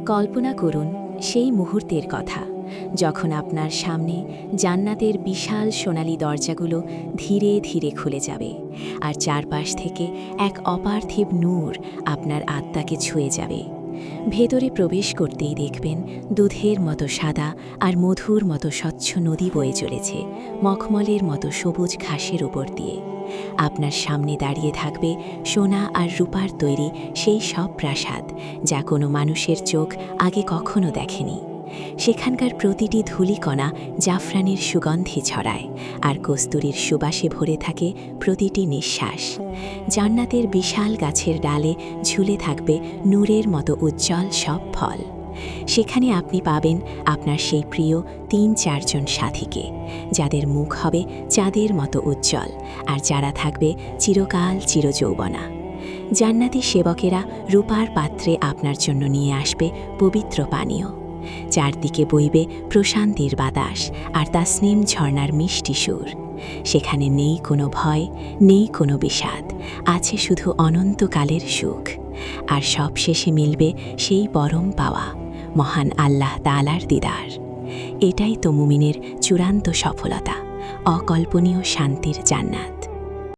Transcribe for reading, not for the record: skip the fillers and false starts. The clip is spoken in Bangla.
কল্পনা করুন সেই মুহূর্তের কথা যখন আপনার সামনে জান্নাতের বিশাল সোনালী দরজাগুলো ধীরে ধীরে খুলে যাবে আর চারপাশ থেকে এক অপার্থিব নূর আপনার আত্মাকে ছুঁয়ে যাবে। ভেতরে প্রবেশ করতেই দেখবেন দুধের মতো সাদা আর মধুর মতো স্বচ্ছ নদী বয়ে চলেছে মখমলের মতো সবুজ ঘাসের উপর দিয়ে। আপনার সামনে দাঁড়িয়ে থাকবে সোনা আর রূপার তৈরি সেই সব প্রাসাদ যা কোনো মানুষের চোখ আগে কখনো দেখেনি। সেখানকার প্রতিটি ধূলিকণা জাফরানের সুগন্ধি ছড়ায় আর কস্তুরীর সুবাসে ভরে থাকে প্রতিটি নিঃশ্বাস। জান্নাতের বিশাল গাছের ডালে ঝুলে থাকবে নূরের মতো উজ্জ্বল সব ফল। সেখানে আপনি পাবেন আপনার সেই প্রিয় ৩-৪ জন সাথীকে, যাদের মুখ হবে চাঁদের মতো উজ্জ্বল আর যারা থাকবে চিরকাল চিরযৌবনা। জান্নাতি সেবকেরা রূপার পাত্রে আপনার জন্য নিয়ে আসবে পবিত্র পানীয়। চারদিকে বইবে প্রশান্তির বাতাস আর তাসনিম ঝর্ণার মিষ্টি সুর। সেখানে নেই কোনো ভয়, নেই কোনো বিষাদ, আছে শুধু অনন্তকালের সুখ। আর সবশেষে মিলবে সেই পরম পাওয়া, মহান আল্লাহ তাআলার দিদার। এটাই তো মুমিনের চূড়ান্ত সফলতা, অকল্পনীয় শান্তির জান্নাত।